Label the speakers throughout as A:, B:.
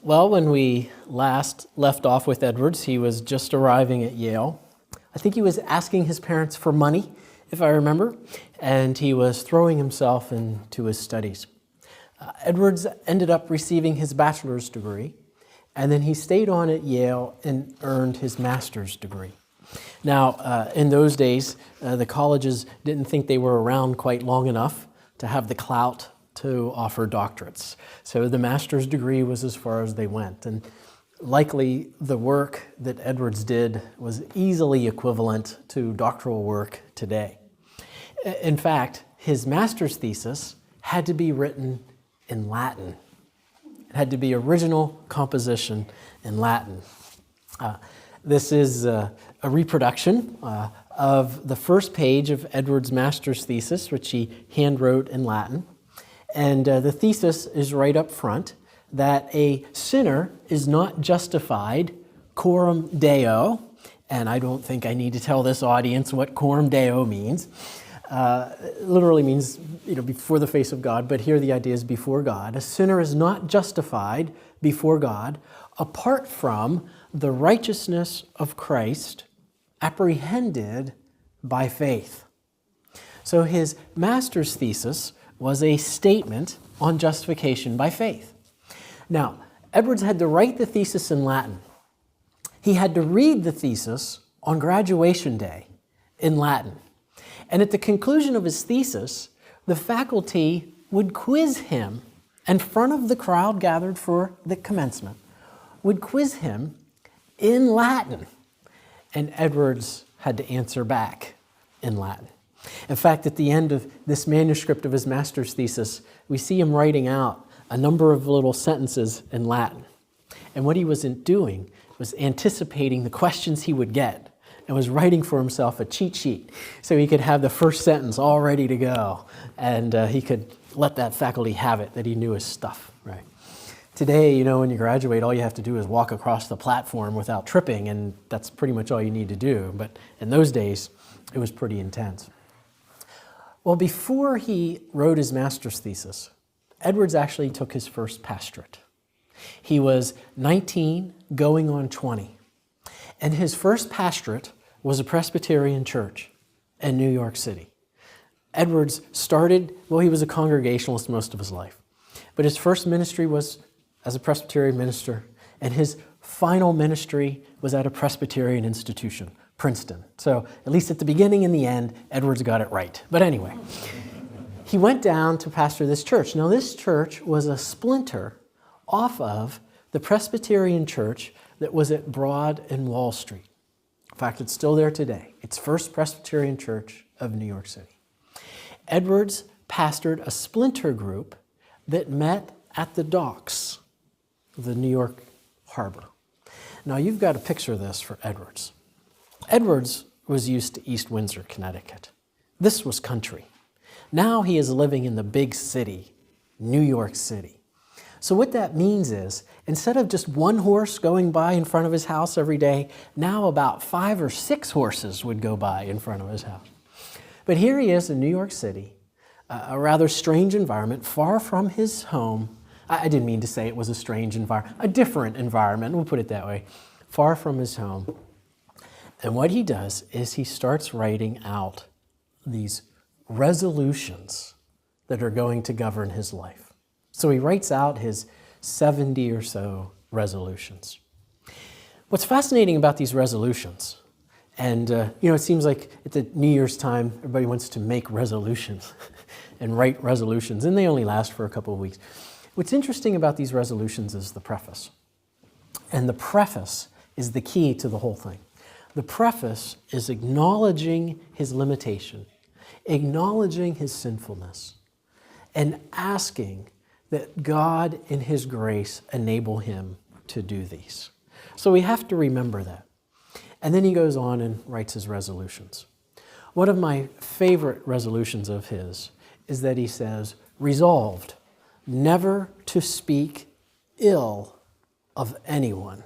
A: Well, when we last left off with Edwards, he was just arriving at Yale. I think he was asking his parents for money, if I remember, and he was throwing himself into his studies. Edwards ended up receiving his bachelor's degree, and then he stayed on at Yale and earned his master's degree. Now, in those days, the colleges didn't think they were around quite long enough to have the clout to offer doctorates. So the master's degree was as far as they went. And likely the work that Edwards did was easily equivalent to doctoral work today. In fact, his master's thesis had to be written in Latin. It had to be original composition in Latin. This is a reproduction of the first page of Edwards' master's thesis, which he handwrote in Latin. And the thesis is right up front, that a sinner is not justified coram Deo, and I don't think I need to tell this audience what coram Deo means. It literally means, before the face of God, but here the idea is before God. A sinner is not justified before God apart from the righteousness of Christ apprehended by faith. So his master's thesis was a statement on justification by faith. Now, Edwards had to write the thesis in Latin. He had to read the thesis on graduation day in Latin. And at the conclusion of his thesis, the faculty would quiz him in front of the crowd gathered for the commencement, would quiz him in Latin. And Edwards had to answer back in Latin. In fact, at the end of this manuscript of his master's thesis, we see him writing out a number of little sentences in Latin. And what he wasn't doing was anticipating the questions he would get and was writing for himself a cheat sheet so he could have the first sentence all ready to go and he could let that faculty have it, that he knew his stuff, right? Today, when you graduate, all you have to do is walk across the platform without tripping, and that's pretty much all you need to do. But in those days, it was pretty intense. Well, before he wrote his master's thesis, Edwards actually took his first pastorate. He was 19, going on 20. And his first pastorate was a Presbyterian church in New York City. Edwards started, he was a Congregationalist most of his life. But his first ministry was as a Presbyterian minister, and his final ministry was at a Presbyterian institution, Princeton. So at least at the beginning and the end, Edwards got it right. But anyway, he went down to pastor this church. Now this church was a splinter off of the Presbyterian church that was at Broad and Wall Street. In fact, it's still there today. It's First Presbyterian Church of New York City. Edwards pastored a splinter group that met at the docks of the New York harbor. Now you've got to picture this for Edwards. Edwards was used to East Windsor, Connecticut. This was country. Now he is living in the big city, New York City. So what that means is, instead of just one horse going by in front of his house every day, now about 5 or 6 horses would go by in front of his house. But here he is in New York City, a rather strange environment, far from his home. I didn't mean to say it was a strange environment, a different environment, we'll put it that way, far from his home. And what he does is he starts writing out these resolutions that are going to govern his life. So he writes out his 70 or so resolutions. What's fascinating about these resolutions, and it seems like at the New Year's time, everybody wants to make resolutions and write resolutions, and they only last for a couple of weeks. What's interesting about these resolutions is the preface. And the preface is the key to the whole thing. The preface is acknowledging his limitation, acknowledging his sinfulness, and asking that God in his grace enable him to do these. So we have to remember that. And then he goes on and writes his resolutions. One of my favorite resolutions of his is that he says, resolved never to speak ill of anyone,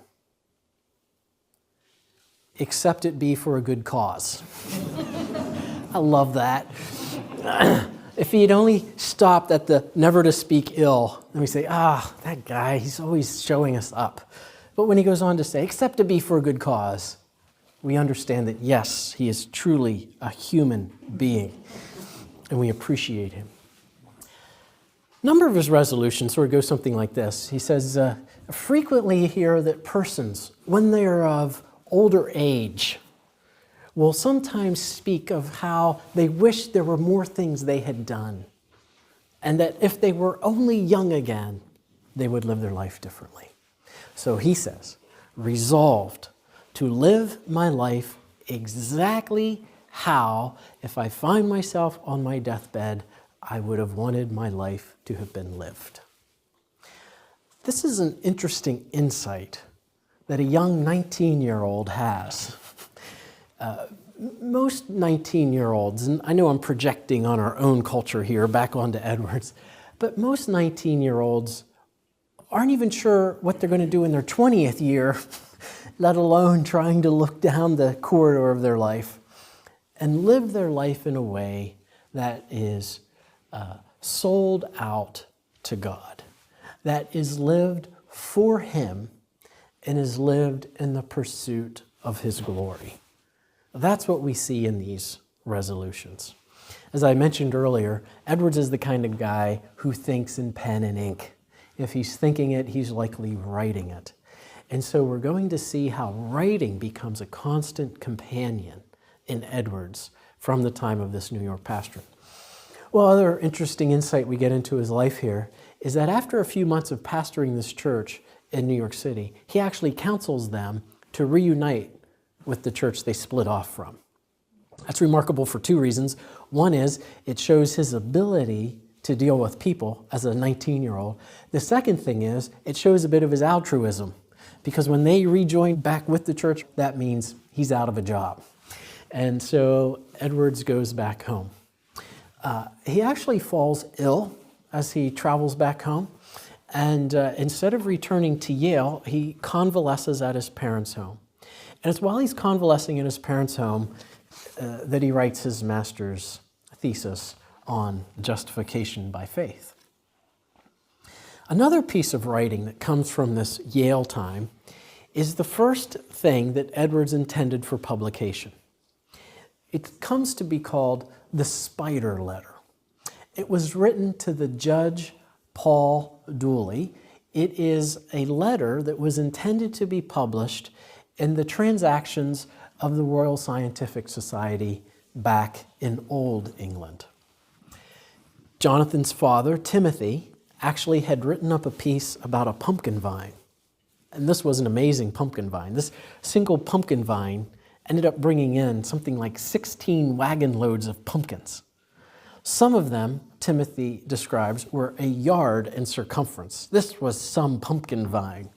A: except it be for a good cause. I love that. If he had only stopped at the never to speak ill, then we say, that guy, he's always showing us up. But when he goes on to say, except to be for a good cause, we understand that, yes, he is truly a human being, and we appreciate him. A number of his resolutions sort of go something like this. He says, frequently you hear that persons, when they are of older age, will sometimes speak of how they wish there were more things they had done, and that if they were only young again, they would live their life differently. So he says, resolved to live my life exactly how, if I find myself on my deathbed, I would have wanted my life to have been lived. This is an interesting insight that a young 19-year-old has. Most 19-year-olds, and I know I'm projecting on our own culture here, back onto Edwards, but most 19-year-olds aren't even sure what they're going to do in their 20th year, let alone trying to look down the corridor of their life and live their life in a way that is sold out to God, that is lived for Him and is lived in the pursuit of His glory. That's what we see in these resolutions. As I mentioned earlier, Edwards is the kind of guy who thinks in pen and ink. If he's thinking it, he's likely writing it. And so we're going to see how writing becomes a constant companion in Edwards from the time of this New York pastorate. Well, other interesting insight we get into his life here is that after a few months of pastoring this church in New York City, he actually counsels them to reunite with the church they split off from. That's remarkable for two reasons. One is it shows his ability to deal with people as a 19-year-old. The second thing is it shows a bit of his altruism, because when they rejoin back with the church, that means he's out of a job. And so Edwards goes back home. He actually falls ill as he travels back home, and instead of returning to Yale, he convalesces at his parents' home. And it's while he's convalescing in his parents' home that he writes his master's thesis on justification by faith. Another piece of writing that comes from this Yale time is the first thing that Edwards intended for publication. It comes to be called the Spider Letter. It was written to the Judge Paul Dooley. It is a letter that was intended to be published in the Transactions of the Royal Scientific Society back in Old England. Jonathan's father, Timothy, actually had written up a piece about a pumpkin vine. And this was an amazing pumpkin vine. This single pumpkin vine ended up bringing in something like 16 wagon loads of pumpkins. Some of them, Timothy describes, were a yard in circumference. This was some pumpkin vine.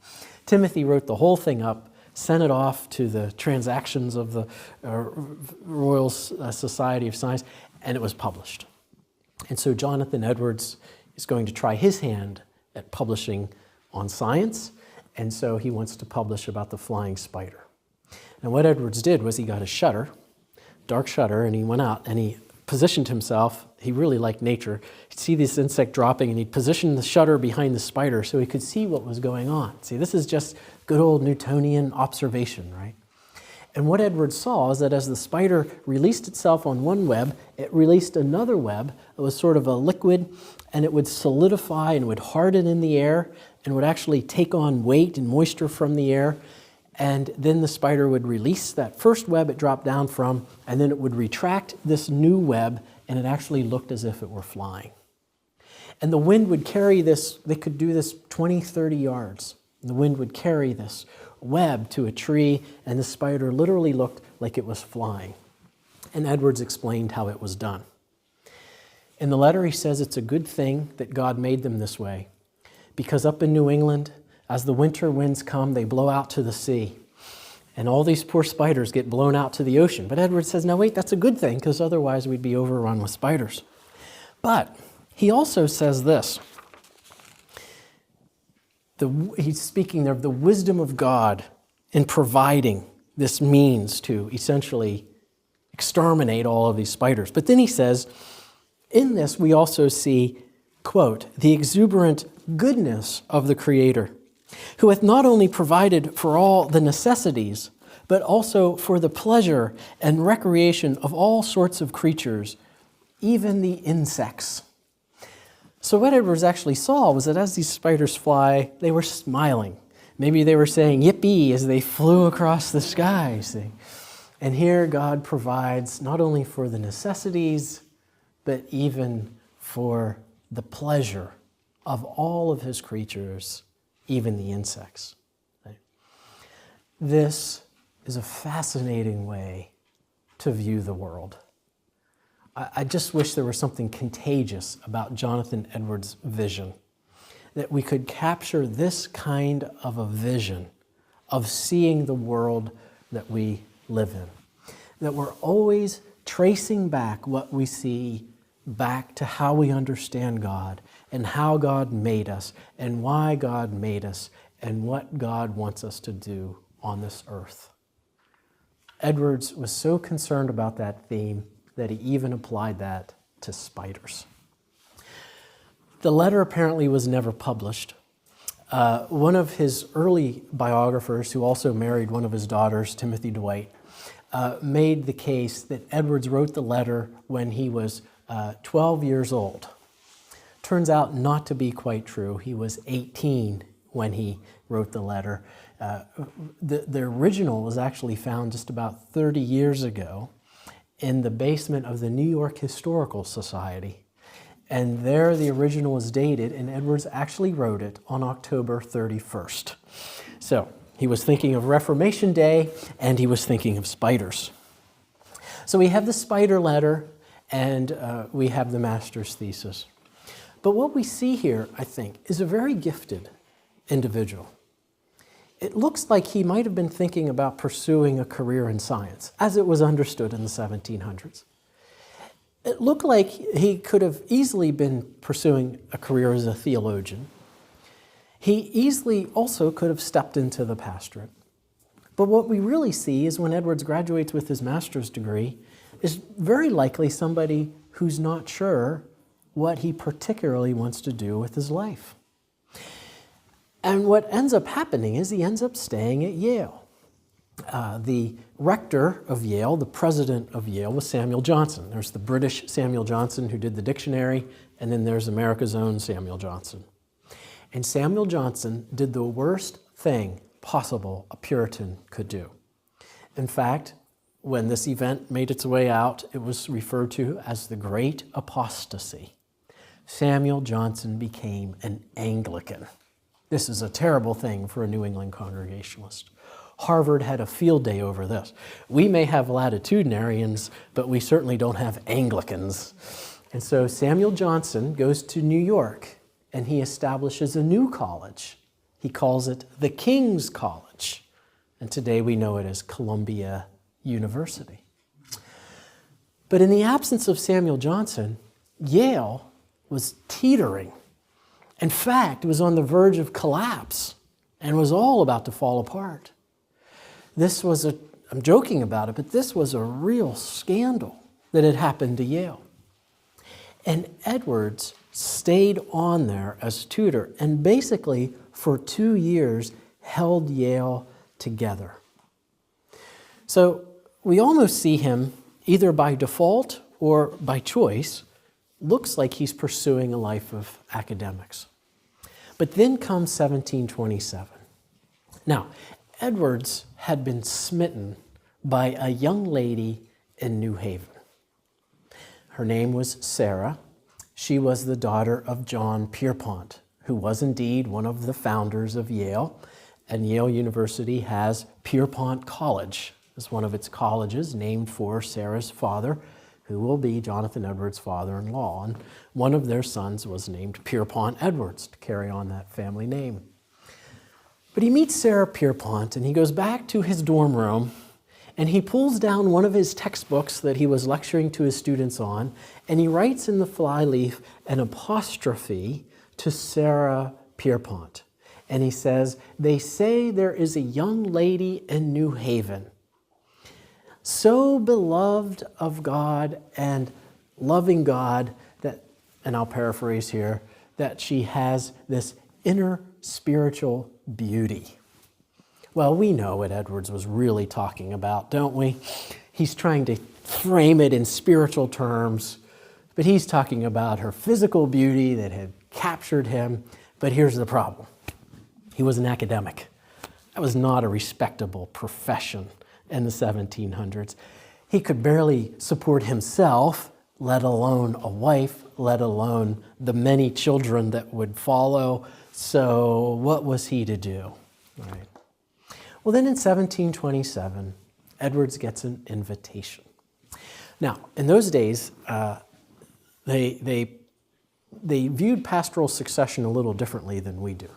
A: Timothy wrote the whole thing up, sent it off to the Transactions of the Royal Society of Science, and it was published. And so Jonathan Edwards is going to try his hand at publishing on science, and so he wants to publish about the flying spider. And what Edwards did was he got a shutter, dark shutter, and he went out and he positioned himself. He really liked nature. He'd see this insect dropping, and he'd position the shutter behind the spider so he could see what was going on. See, this is just good old Newtonian observation, right? And what Edwards saw is that as the spider released itself on one web, it released another web. It was sort of a liquid, and it would solidify and would harden in the air and would actually take on weight and moisture from the air. And then the spider would release that first web it dropped down from, and then it would retract this new web, and it actually looked as if it were flying. And the wind would carry this, they could do this 20, 30 yards. The wind would carry this web to a tree, and the spider literally looked like it was flying. And Edwards explained how it was done. In the letter, he says it's a good thing that God made them this way, because up in New England, as the winter winds come, they blow out to the sea. And all these poor spiders get blown out to the ocean. But Edwards says, no, wait, that's a good thing, because otherwise we'd be overrun with spiders. But he also says this. He's speaking there of the wisdom of God in providing this means to essentially exterminate all of these spiders. But then he says, In this, we also see, quote, the exuberant goodness of the Creator, who hath not only provided for all the necessities, but also for the pleasure and recreation of all sorts of creatures, even the insects. So what Edwards actually saw was that as these spiders fly, they were smiling. Maybe they were saying yippee as they flew across the skies. And here God provides not only for the necessities, but even for the pleasure of all of his creatures, even the insects. This is a fascinating way to view the world. I just wish there was something contagious about Jonathan Edwards' vision, that we could capture this kind of a vision of seeing the world that we live in, that we're always tracing back what we see back to how we understand God and how God made us and why God made us and what God wants us to do on this earth. Edwards was so concerned about that theme that he even applied that to spiders. The letter apparently was never published. One of his early biographers, who also married one of his daughters, Timothy Dwight, made the case that Edwards wrote the letter when he was 12 years old. Turns out not to be quite true. He was 18 when he wrote the letter. The original was actually found just about 30 years ago in the basement of the New York Historical Society. And there the original was dated, and Edwards actually wrote it on October 31st. So he was thinking of Reformation Day, and he was thinking of spiders. So we have the spider letter, and we have the master's thesis. But what we see here, I think, is a very gifted individual. It looks like he might have been thinking about pursuing a career in science, as it was understood in the 1700s. It looked like he could have easily been pursuing a career as a theologian. He easily also could have stepped into the pastorate. But what we really see is when Edwards graduates with his master's degree, is very likely somebody who's not sure what he particularly wants to do with his life. And what ends up happening is he ends up staying at Yale. The rector of Yale, the president of Yale, was Samuel Johnson. There's the British Samuel Johnson who did the dictionary, and then there's America's own Samuel Johnson. And Samuel Johnson did the worst thing possible a Puritan could do. In fact, when this event made its way out, it was referred to as the Great Apostasy. Samuel Johnson became an Anglican. This is a terrible thing for a New England Congregationalist. Harvard had a field day over this. We may have latitudinarians, but we certainly don't have Anglicans. And so Samuel Johnson goes to New York, and he establishes a new college. He calls it the King's College, and today we know it as Columbia University. But in the absence of Samuel Johnson, Yale was teetering. In fact, it was on the verge of collapse and was all about to fall apart. This was I'm joking about it, but this was a real scandal that had happened to Yale. And Edwards stayed on there as tutor and basically for 2 years held Yale together. So we almost see him either by default or by choice, looks like he's pursuing a life of academics. But then comes 1727. Now, Edwards had been smitten by a young lady in New Haven. Her name was Sarah. She was the daughter of John Pierpont, who was indeed one of the founders of Yale. And Yale University has Pierpont College as one of its colleges, named for Sarah's father, who will be Jonathan Edwards' father-in-law. And one of their sons was named Pierpont Edwards to carry on that family name. But he meets Sarah Pierpont, and he goes back to his dorm room, and he pulls down one of his textbooks that he was lecturing to his students on, and he writes in the flyleaf an apostrophe to Sarah Pierpont. And he says, "They say there is a young lady in New Haven, so beloved of God and loving God and I'll paraphrase here, that she has this inner spiritual beauty. Well, we know what Edwards was really talking about, don't we? He's trying to frame it in spiritual terms, but he's talking about her physical beauty that had captured him. But here's the problem. He was an academic. That was not a respectable profession in the 1700s. He could barely support himself, let alone a wife, let alone the many children that would follow. So what was he to do? Right. Well, then in 1727, Edwards gets an invitation. Now, in those days, they viewed pastoral succession a little differently than we do.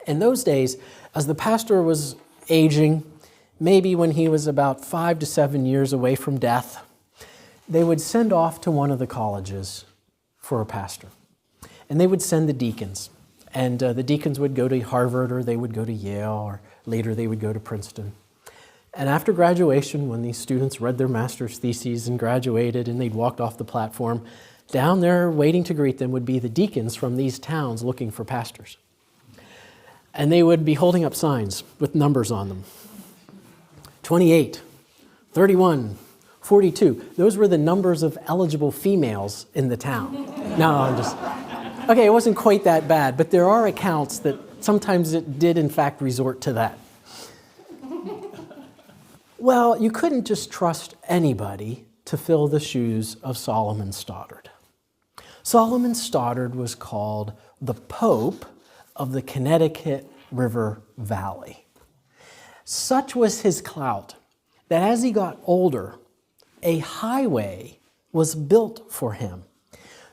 A: In those days, as the pastor was aging, maybe when he was about 5 to 7 years away from death, they would send off to one of the colleges for a pastor. And they would send the deacons. And the deacons would go to Harvard, or they would go to Yale, or later they would go to Princeton. And after graduation, when these students read their master's theses and graduated and they'd walked off the platform, down there waiting to greet them would be the deacons from these towns looking for pastors. And they would be holding up signs with numbers on them. 28, 31, 42. Those were the numbers of eligible females in the town. No, I'm just... Okay, it wasn't quite that bad, but there are accounts that sometimes it did in fact resort to that. Well, you couldn't just trust anybody to fill the shoes of Solomon Stoddard. Solomon Stoddard was called the Pope of the Connecticut River Valley. Such was his clout that as he got older, a highway was built for him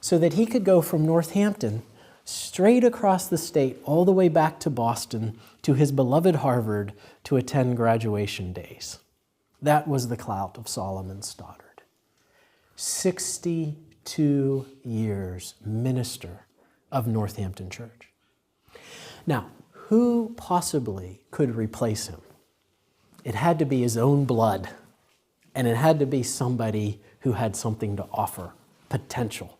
A: so that he could go from Northampton straight across the state all the way back to Boston to his beloved Harvard to attend graduation days. That was the clout of Solomon Stoddard. 62 years minister of Northampton Church. Now, who possibly could replace him? It had to be his own blood, and it had to be somebody who had something to offer, potential.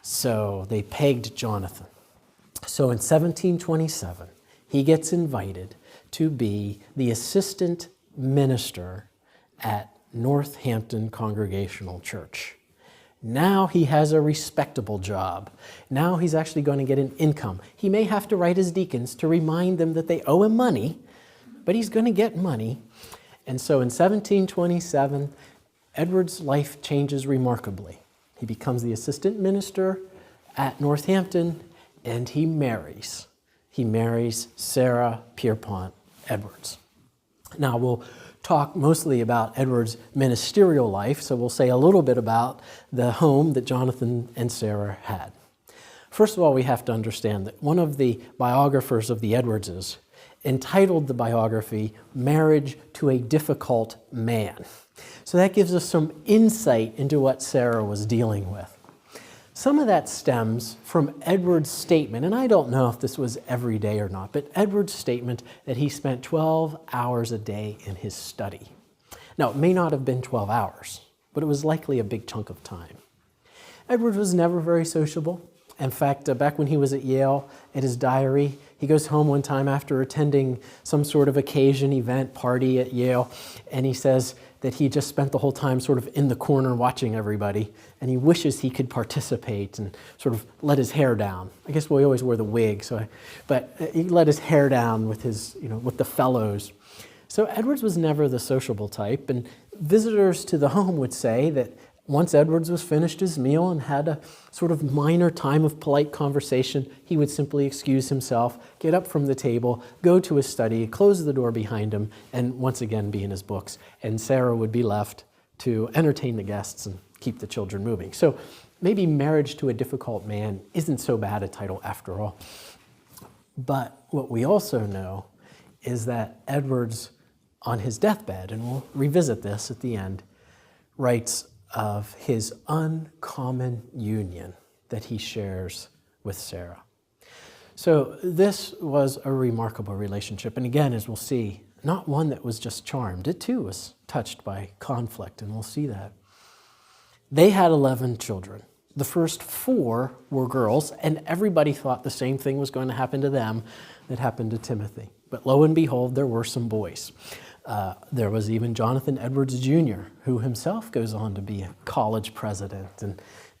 A: So they pegged Jonathan. So in 1727, he gets invited to be the assistant minister at Northampton Congregational Church. Now he has a respectable job. Now he's actually going to get an income. He may have to write his deacons to remind them that they owe him money, but he's going to get money. And so in 1727, Edward's life changes remarkably. He becomes the assistant minister at Northampton, and he marries. He marries Sarah Pierpont Edwards. Now we'll talk mostly about Edward's ministerial life, so we'll say a little bit about the home that Jonathan and Sarah had. First of all, we have to understand that one of the biographers of the Edwardses entitled the biography, Marriage to a Difficult Man. So that gives us some insight into what Sarah was dealing with. Some of that stems from Edward's statement, and I don't know if this was every day or not, but Edward's statement that he spent 12 hours a day in his study. Now, it may not have been 12 hours, but it was likely a big chunk of time. Edward was never very sociable. In fact, back when he was at Yale, in his diary, he goes home one time after attending some sort of occasion, event, party at Yale, and he says that he just spent the whole time sort of in the corner watching everybody, and he wishes he could participate and sort of let his hair down. I guess we always wear the wig, but he let his hair down with his, with the fellows. So Edwards was never the sociable type, and visitors to the home would say that once Edwards was finished his meal and had a sort of minor time of polite conversation, he would simply excuse himself, get up from the table, go to his study, close the door behind him, and once again be in his books. And Sarah would be left to entertain the guests and keep the children moving. So maybe Marriage to a Difficult Man isn't so bad a title after all. But what we also know is that Edwards, on his deathbed, and we'll revisit this at the end, writes of his uncommon union that he shares with Sarah. So this was a remarkable relationship. And again, as we'll see, not one that was just charmed. It too was touched by conflict, and we'll see that. They had 11 children. the first 4 were girls, and everybody thought the same thing was going to happen to them that happened to Timothy. But lo and behold, there were some boys. There was even Jonathan Edwards Jr., who himself goes on to be a college president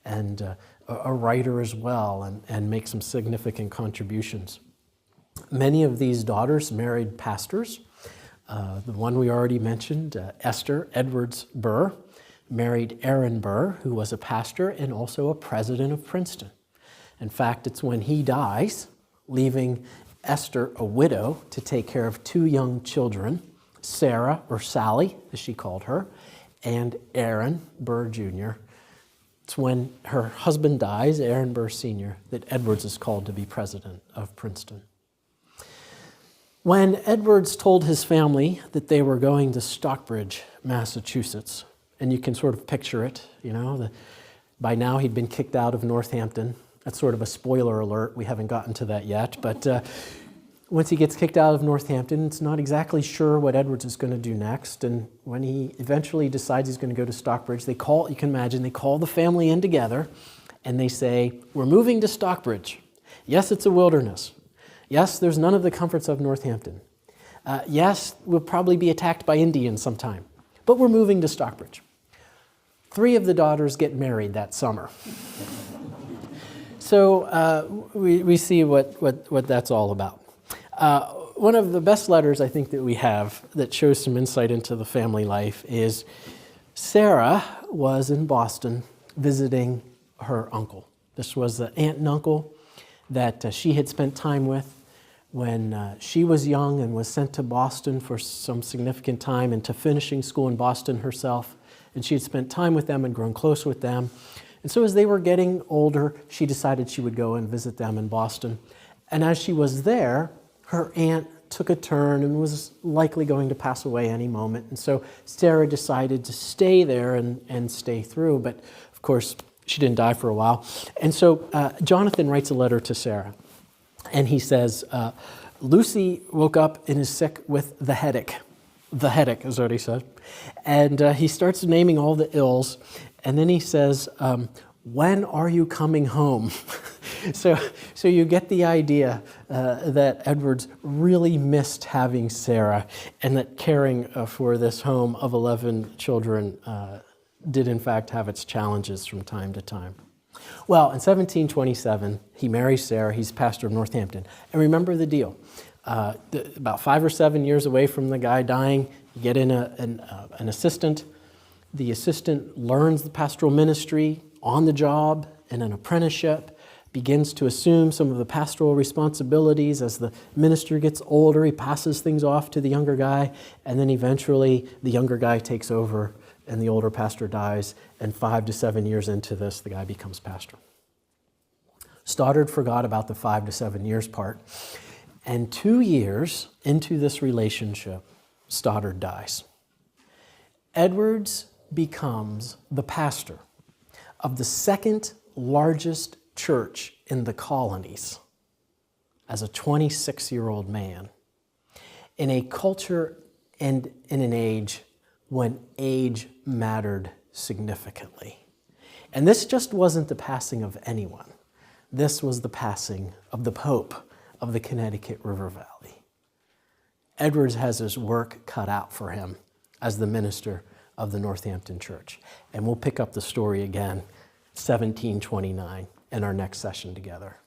A: and a writer as well, and make some significant contributions. Many of these daughters married pastors. The one we already mentioned, Esther Edwards Burr, married Aaron Burr, who was a pastor and also a president of Princeton. In fact, it's when he dies, leaving Esther a widow to take care of 2 young children, Sarah, or Sally, as she called her, and Aaron Burr Jr. It's when her husband dies, Aaron Burr Sr., that Edwards is called to be president of Princeton. When Edwards told his family that they were going to Stockbridge, Massachusetts, and you can sort of picture it, by now he'd been kicked out of Northampton. That's sort of a spoiler alert. We haven't gotten to that yet. But once he gets kicked out of Northampton, it's not exactly sure what Edwards is going to do next. And when he eventually decides he's going to go to Stockbridge, you can imagine, they call the family in together and they say, "We're moving to Stockbridge. Yes, it's a wilderness. Yes, there's none of the comforts of Northampton. Yes, we'll probably be attacked by Indians sometime, but we're moving to Stockbridge." 3 of the daughters get married that summer. So we see what that's all about. One of the best letters I think that we have that shows some insight into the family life is Sarah was in Boston visiting her uncle. This was the aunt and uncle that she had spent time with when she was young and was sent to Boston for some significant time and to finishing school in Boston herself. And she had spent time with them and grown close with them. And so as they were getting older, she decided she would go and visit them in Boston. And as she was there, her aunt took a turn and was likely going to pass away any moment. And so Sarah decided to stay there and stay through. But of course, she didn't die for a while. And so Jonathan writes a letter to Sarah. And he says, Lucy woke up and is sick with the headache. The headache is what he said. And he starts naming all the ills. And then he says, when are you coming home? So you get the idea that Edwards really missed having Sarah, and that caring for this home of 11 children did in fact have its challenges from time to time. Well, in 1727, he marries Sarah. He's pastor of Northampton. And remember the deal. About 5 or 7 years away from the guy dying, you get in an assistant. The assistant learns the pastoral ministry on the job in an apprenticeship, begins to assume some of the pastoral responsibilities. As the minister gets older, he passes things off to the younger guy, and then eventually the younger guy takes over and the older pastor dies, and 5 to 7 years into this, the guy becomes pastor. Stoddard forgot about the 5 to 7 years part, and 2 years into this relationship, Stoddard dies. Edwards becomes the pastor of the 2nd largest church in the colonies as a 26-year-old man in a culture and in an age when age mattered significantly. And this just wasn't the passing of anyone. This was the passing of the Pope of the Connecticut River Valley. Edwards has his work cut out for him as the minister of the Northampton Church. And we'll pick up the story again, 1729, in our next session together.